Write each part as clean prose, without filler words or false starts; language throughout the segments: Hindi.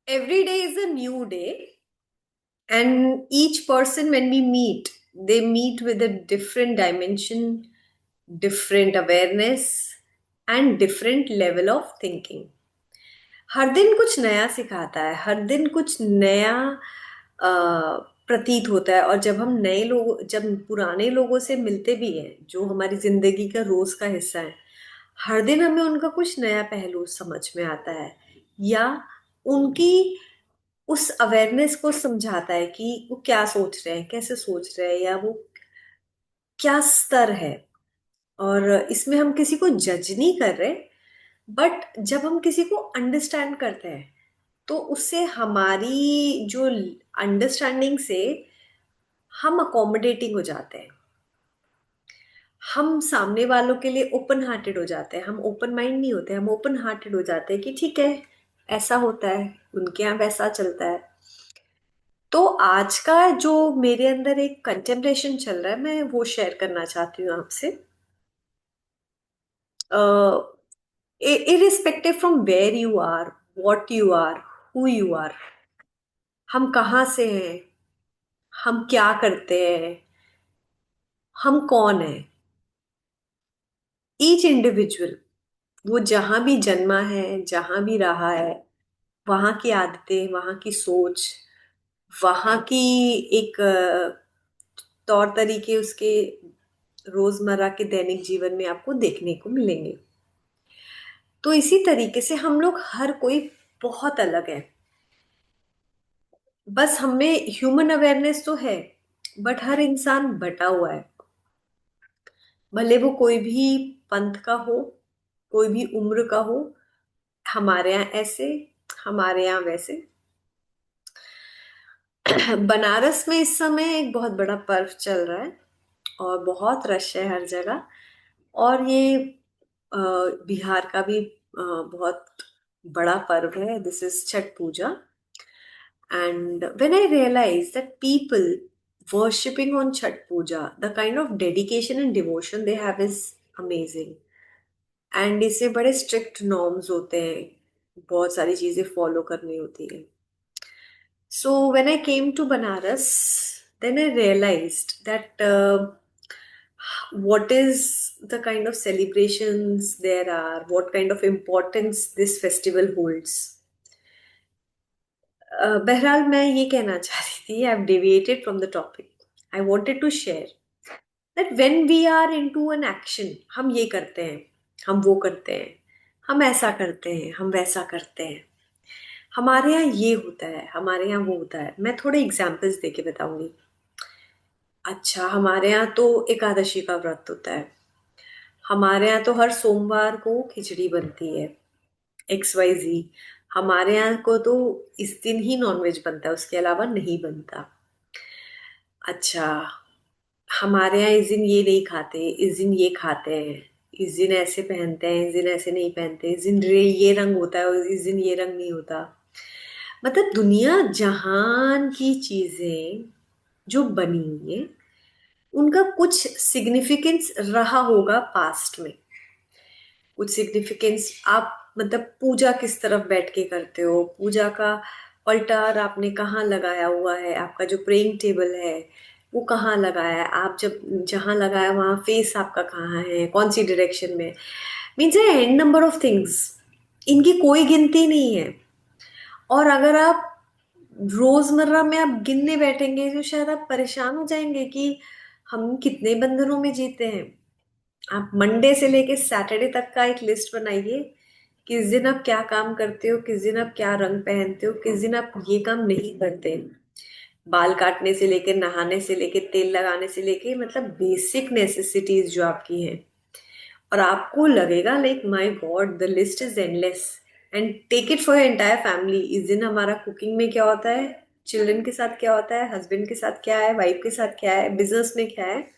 Every day is a new day, and each person, when we meet, they meet with a different dimension, different awareness, and different level of thinking. हर दिन कुछ नया सिखाता है, हर दिन कुछ नया अ, प्रतीत होता है। और जब हम नए लोग जब पुराने लोगों से मिलते भी हैं जो हमारी जिंदगी का रोज का हिस्सा है, हर दिन हमें उनका कुछ नया पहलू समझ में आता है, या उनकी उस अवेयरनेस को समझाता है कि वो क्या सोच रहे हैं, कैसे सोच रहे हैं, या वो क्या स्तर है। और इसमें हम किसी को जज नहीं कर रहे, बट जब हम किसी को अंडरस्टैंड करते हैं तो उससे हमारी जो अंडरस्टैंडिंग से हम अकोमोडेटिंग हो जाते हैं। हम सामने वालों के लिए ओपन हार्टेड हो जाते हैं, हम ओपन माइंड नहीं होते, हम ओपन हार्टेड हो जाते हैं कि ठीक है, ऐसा होता है, उनके यहाँ वैसा चलता है। तो आज का जो मेरे अंदर एक कंटेम्पलेशन चल रहा है, मैं वो शेयर करना चाहती हूँ आपसे। Irrespective from where you are, what you are, who you are, हम कहाँ से हैं, हम क्या करते हैं, हम कौन है। ईच इंडिविजुअल, वो जहां भी जन्मा है, जहां भी रहा है, वहां की आदतें, वहां की सोच, वहां की एक तौर तरीके उसके रोजमर्रा के दैनिक जीवन में आपको देखने को मिलेंगे। तो इसी तरीके से हम लोग हर कोई बहुत अलग है। बस हमें ह्यूमन अवेयरनेस तो है, बट हर इंसान बटा हुआ है। भले वो कोई भी पंथ का हो, कोई भी उम्र का हो, हमारे यहाँ ऐसे, हमारे यहाँ वैसे। बनारस में इस समय एक बहुत बड़ा पर्व चल रहा है और बहुत रश है हर जगह। और ये अ, बिहार का भी बहुत बड़ा पर्व है, this is Chhath Puja. And when I realized that people worshipping on Chhat Puja, the kind of dedication and devotion they have is amazing. And इससे बड़े strict norms होते हैं, बहुत सारी चीजें follow करनी होती है। So when I came to Banaras, then I realized that what is the kind of celebrations there are, what kind of importance this festival holds. बहरहाल मैं ये कहना चाह रही थी, I have deviated from the topic. I wanted to share that when we are into an action, हम ये करते हैं, हम वो करते हैं, हम ऐसा करते हैं, हम वैसा करते हैं, हमारे यहाँ ये होता है, हमारे यहाँ वो होता है। मैं थोड़े एग्जाम्पल्स देके बताऊंगी। अच्छा, हमारे यहाँ तो एकादशी का व्रत होता है, हमारे यहाँ तो हर सोमवार को खिचड़ी बनती है, एक्स वाई जी। हमारे यहाँ को तो इस दिन ही नॉनवेज बनता है, उसके अलावा नहीं बनता। अच्छा, हमारे यहाँ इस दिन ये नहीं खाते, इस दिन ये खाते हैं, इस दिन ऐसे पहनते हैं, इस दिन ऐसे नहीं पहनते, इस दिन ये रंग होता है और इस दिन ये रंग नहीं होता। मतलब दुनिया जहान की चीजें जो बनी हुई है, उनका कुछ सिग्निफिकेंस रहा होगा पास्ट में। कुछ सिग्निफिकेंस आप मतलब पूजा किस तरफ बैठ के करते हो, पूजा का पलटार आपने कहाँ लगाया हुआ है, आपका जो प्रेइंग टेबल है वो कहाँ लगाया है, आप जब जहाँ लगाया वहाँ फेस आपका कहाँ है, कौन सी डायरेक्शन में। Means A and number of things, इनकी कोई गिनती नहीं है। और अगर आप रोजमर्रा में आप गिनने बैठेंगे तो शायद आप परेशान हो जाएंगे कि हम कितने बंधनों में जीते हैं। आप मंडे से लेके सैटरडे तक का एक लिस्ट बनाइए, किस दिन आप क्या काम करते हो, किस दिन आप क्या रंग पहनते हो, किस दिन आप ये काम नहीं करते। बाल काटने से लेके, नहाने से लेके, तेल लगाने से लेके, मतलब बेसिक नेसेसिटीज जो आपकी हैं। और आपको लगेगा like my God, the list is endless. And take it for entire family. इस दिन हमारा कुकिंग में क्या होता है, चिल्ड्रन के साथ क्या होता है, हस्बैंड के साथ क्या है, वाइफ के साथ क्या है, बिजनेस में क्या है।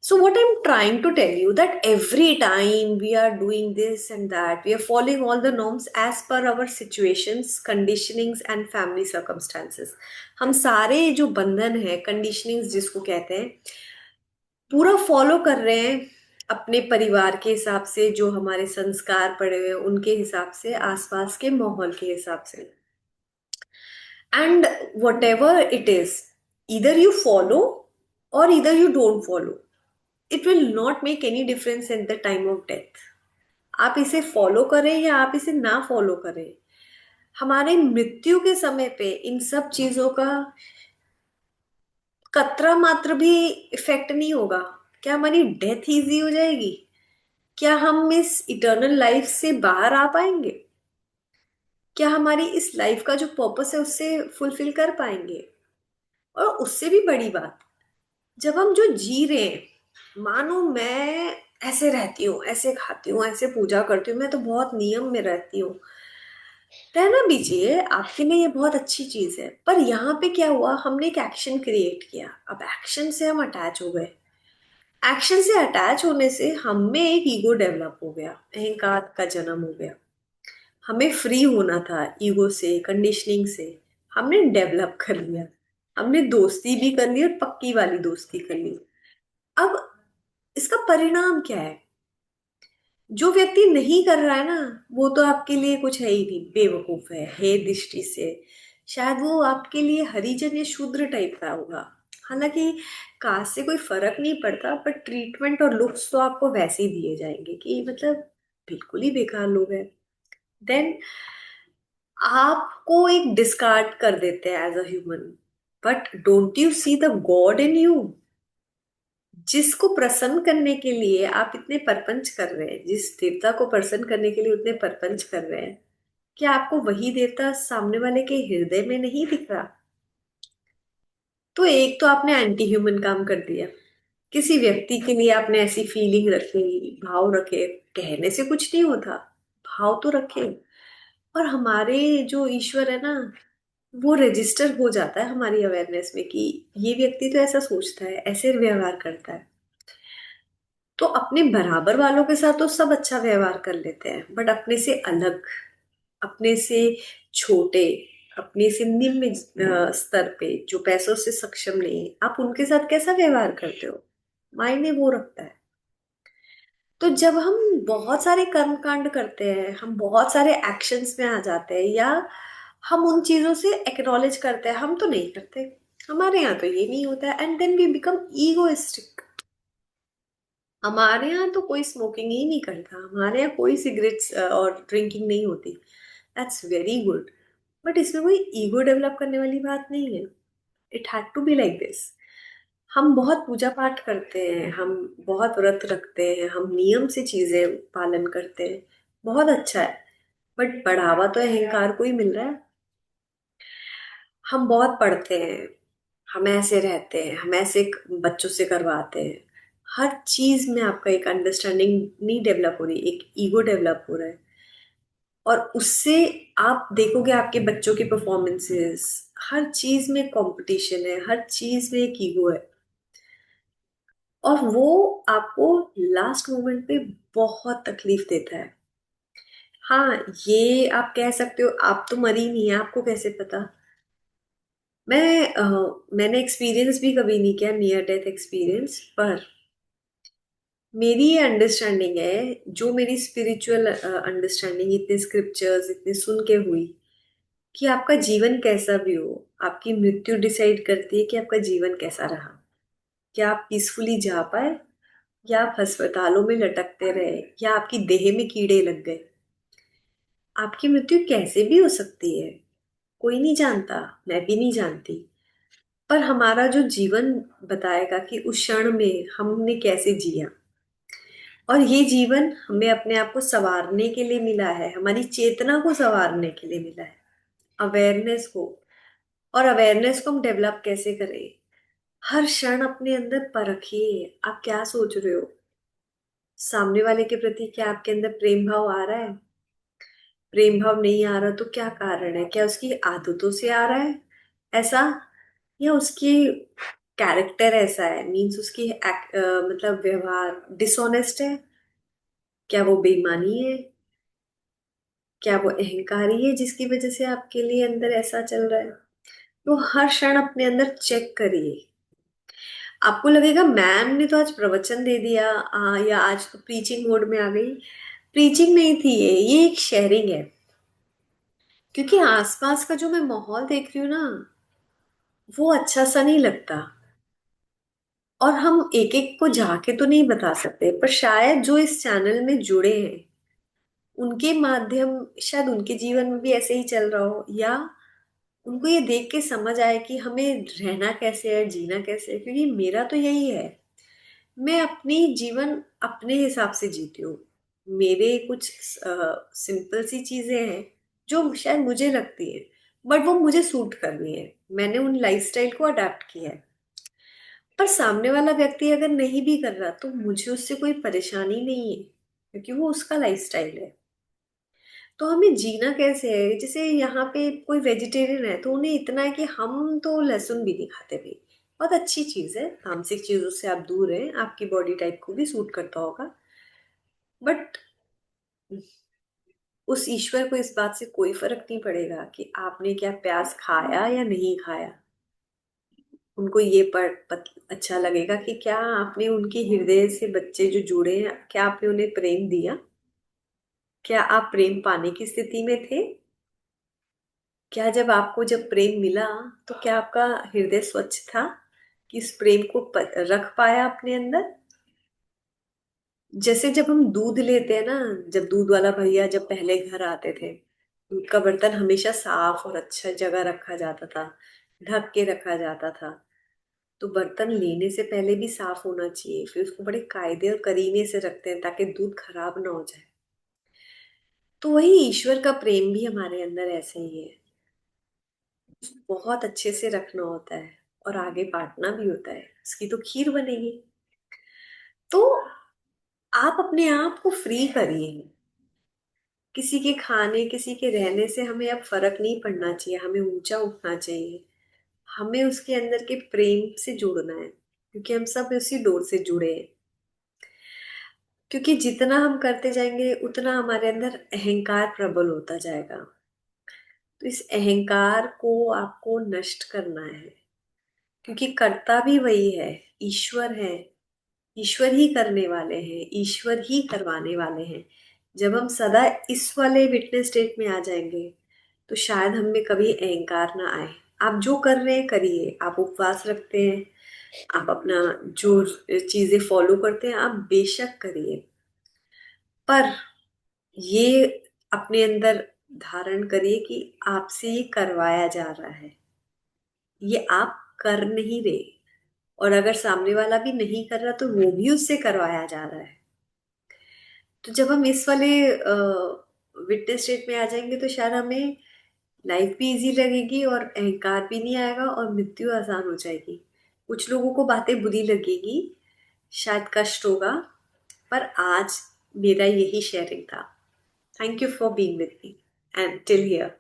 So, what I'm trying to tell you that every time we are doing this and that, we are following all the norms as per our situations, conditionings and family circumstances. हम सारे जो बंधन है, conditionings जिसको कहते हैं, पूरा फॉलो कर रहे हैं अपने परिवार के हिसाब से, जो हमारे संस्कार पड़े हुए हैं उनके हिसाब से, आसपास के माहौल के हिसाब से। And whatever it is, either you follow or either you don't follow. It will not make any difference at the time of death. आप इसे फॉलो करें या आप इसे ना फॉलो करें, हमारे मृत्यु के समय पे इन सब चीजों का कतरा मात्र भी इफेक्ट नहीं होगा। क्या हमारी डेथ इजी हो जाएगी? क्या हम इस इटर्नल लाइफ से बाहर आ पाएंगे? क्या हमारी इस लाइफ का जो पर्पस है उससे फुलफिल कर पाएंगे? और उससे भी बड़ी बात, जब हम जो जी रहे हैं, मानो मैं ऐसे रहती हूँ, ऐसे खाती हूँ, ऐसे पूजा करती हूँ, मैं तो बहुत नियम में रहती हूँ। रहना दीजिए, आपके लिए ये बहुत अच्छी चीज है, पर यहाँ पे क्या हुआ, हमने एक एक्शन क्रिएट किया, अब एक्शन से हम अटैच हो गए। एक्शन से अटैच होने से हम में एक ईगो डेवलप हो गया, अहंकार का जन्म हो गया। हमें फ्री होना था ईगो से, कंडीशनिंग से, हमने डेवलप कर लिया। हमने दोस्ती भी कर ली और पक्की वाली दोस्ती कर ली। अब इसका परिणाम क्या है? जो व्यक्ति नहीं कर रहा है ना, वो तो आपके लिए कुछ है ही नहीं, बेवकूफ है दृष्टि से। शायद वो आपके लिए हरिजन या शूद्र टाइप का होगा। हालांकि कास्ट से कोई फर्क नहीं पड़ता, बट ट्रीटमेंट और लुक्स तो आपको वैसे ही दिए जाएंगे कि मतलब बिल्कुल ही बेकार लोग हैं। देन आपको एक डिस्कार्ड कर देते हैं as a human. But don't you see the God in you? जिसको प्रसन्न करने के लिए आप इतने परपंच कर रहे हैं, जिस देवता को प्रसन्न करने के लिए उतने परपंच कर रहे हैं, क्या आपको वही देवता सामने वाले के हृदय में नहीं दिख रहा? तो एक तो आपने एंटी ह्यूमन काम कर दिया। किसी व्यक्ति के लिए आपने ऐसी फीलिंग रखी, भाव रखे। कहने से कुछ नहीं होता, भाव तो रखे। और हमारे जो ईश्वर है ना, वो रजिस्टर हो जाता है हमारी अवेयरनेस में कि ये व्यक्ति तो ऐसा सोचता है, ऐसे व्यवहार करता है। तो अपने बराबर वालों के साथ तो सब अच्छा व्यवहार कर लेते हैं, बट अपने से अलग, अपने से छोटे, अपने से निम्न स्तर पे, जो पैसों से सक्षम नहीं, आप उनके साथ कैसा व्यवहार करते हो, मायने वो रखता है। तो जब हम बहुत सारे कर्म कांड करते हैं, हम बहुत सारे एक्शंस में आ जाते हैं, या हम उन चीजों से एक्नॉलेज करते हैं, हम तो नहीं करते, हमारे यहाँ तो ये नहीं होता है, and then we become egoistic. हमारे यहाँ तो कोई स्मोकिंग ही नहीं करता, हमारे यहाँ कोई सिगरेट्स और ड्रिंकिंग नहीं होती। That's very good. बट इसमें कोई ईगो डेवलप करने वाली बात नहीं है। It had to be like this. हम बहुत पूजा पाठ करते हैं, हम बहुत व्रत रखते हैं, हम नियम से चीजें पालन करते हैं, बहुत अच्छा है। बट बढ़ावा तो अहंकार को ही मिल रहा है। हम बहुत पढ़ते हैं, हम ऐसे रहते हैं, हम ऐसे बच्चों से करवाते हैं। हर चीज में आपका एक अंडरस्टैंडिंग नहीं डेवलप हो रही, एक ईगो डेवलप हो रहा है। और उससे आप देखोगे आपके बच्चों के परफॉर्मेंसेस, हर चीज में कंपटीशन है, हर चीज में एक ईगो है। और वो आपको लास्ट मोमेंट पे बहुत तकलीफ देता है। हाँ, ये आप कह सकते हो, आप तो मरी नहीं है, आपको कैसे पता? मैंने एक्सपीरियंस भी कभी नहीं किया, नियर डेथ एक्सपीरियंस, पर मेरी ये अंडरस्टैंडिंग है, जो मेरी स्पिरिचुअल अंडरस्टैंडिंग इतने स्क्रिप्चर्स इतने सुन के हुई, कि आपका जीवन कैसा भी हो, आपकी मृत्यु डिसाइड करती है कि आपका जीवन कैसा रहा। क्या आप पीसफुली जा पाए, या आप अस्पतालों में लटकते रहे, या आपकी देह में कीड़े लग गए। आपकी मृत्यु कैसे भी हो सकती है, कोई नहीं जानता, मैं भी नहीं जानती। पर हमारा जो जीवन बताएगा कि उस क्षण में हमने कैसे जिया। और ये जीवन हमें अपने आप को संवारने के लिए मिला है, हमारी चेतना को संवारने के लिए मिला है, अवेयरनेस को। और अवेयरनेस को हम डेवलप कैसे करें? हर क्षण अपने अंदर परखिए, आप क्या सोच रहे हो, सामने वाले के प्रति क्या आपके अंदर प्रेम भाव आ रहा है? प्रेम भाव नहीं आ रहा तो क्या कारण है? क्या उसकी आदतों से आ रहा है ऐसा, या उसकी कैरेक्टर ऐसा है, मीन्स उसकी मतलब व्यवहार डिसऑनेस्ट है? क्या वो बेईमानी है? क्या वो अहंकारी है जिसकी वजह से आपके लिए अंदर ऐसा चल रहा है? तो हर क्षण अपने अंदर चेक करिए। आपको लगेगा मैम ने तो आज प्रवचन दे दिया, या आज तो प्रीचिंग मोड में आ गई। प्रीचिंग नहीं थी, ये एक शेयरिंग है। क्योंकि आसपास का जो मैं माहौल देख रही हूँ ना, वो अच्छा सा नहीं लगता। और हम एक एक को जाके तो नहीं बता सकते, पर शायद जो इस चैनल में जुड़े हैं उनके माध्यम, शायद उनके जीवन में भी ऐसे ही चल रहा हो, या उनको ये देख के समझ आए कि हमें रहना कैसे है, जीना कैसे है। क्योंकि मेरा तो यही है, मैं अपनी जीवन अपने हिसाब से जीती हूँ। मेरे कुछ सिंपल सी चीजें हैं जो शायद मुझे लगती है, बट वो मुझे सूट कर रही है, मैंने उन लाइफस्टाइल को अडेप्ट किया है। पर सामने वाला व्यक्ति अगर नहीं भी कर रहा तो मुझे उससे कोई परेशानी नहीं है, क्योंकि वो उसका लाइफस्टाइल है। तो हमें जीना कैसे है, जैसे यहाँ पे कोई वेजिटेरियन है तो उन्हें इतना है कि हम तो लहसुन भी नहीं खाते भाई। बहुत अच्छी चीज है, तामसिक चीजों से आप दूर हैं, आपकी बॉडी टाइप को भी सूट करता होगा। बट उस ईश्वर को इस बात से कोई फर्क नहीं पड़ेगा कि आपने क्या प्याज खाया या नहीं खाया। उनको ये अच्छा लगेगा कि क्या आपने उनके हृदय से, बच्चे जो जुड़े हैं, क्या आपने उन्हें प्रेम दिया, क्या आप प्रेम पाने की स्थिति में थे, क्या जब प्रेम मिला तो क्या आपका हृदय स्वच्छ था कि इस प्रेम को रख पाया अपने अंदर। जैसे जब हम दूध लेते हैं ना, जब दूध वाला भैया जब पहले घर आते थे, दूध का बर्तन हमेशा साफ और अच्छा जगह रखा जाता था, ढक के रखा जाता था। तो बर्तन लेने से पहले भी साफ होना चाहिए, फिर उसको बड़े कायदे और करीने से रखते हैं ताकि दूध खराब ना हो जाए। तो वही ईश्वर का प्रेम भी हमारे अंदर ऐसे ही है, बहुत अच्छे से रखना होता है और आगे बांटना भी होता है, उसकी तो खीर बनेगी। तो आप अपने आप को फ्री करिए। किसी के खाने, किसी के रहने से हमें अब फर्क नहीं पड़ना चाहिए, हमें ऊंचा उठना चाहिए। हमें उसके अंदर के प्रेम से जुड़ना है, क्योंकि हम सब उसी डोर से जुड़े हैं। क्योंकि जितना हम करते जाएंगे उतना हमारे अंदर अहंकार प्रबल होता जाएगा। तो इस अहंकार को आपको नष्ट करना है, क्योंकि करता भी वही है, ईश्वर है। ईश्वर ही करने वाले हैं, ईश्वर ही करवाने वाले हैं। जब हम सदा इस वाले विटनेस स्टेट में आ जाएंगे तो शायद हम में कभी अहंकार ना आए। आप जो कर रहे हैं करिए, आप उपवास रखते हैं, आप अपना जो चीजें फॉलो करते हैं आप बेशक करिए, पर ये अपने अंदर धारण करिए कि आपसे ये करवाया जा रहा है, ये आप कर नहीं रहे। और अगर सामने वाला भी नहीं कर रहा तो वो भी उससे करवाया जा रहा है। तो जब हम इस वाले विटनेस स्टेट में आ जाएंगे तो शायद हमें लाइफ भी इजी लगेगी और अहंकार भी नहीं आएगा और मृत्यु आसान हो जाएगी। कुछ लोगों को बातें बुरी लगेगी, शायद कष्ट होगा, पर आज मेरा यही शेयरिंग था। Thank you for being with me and till here.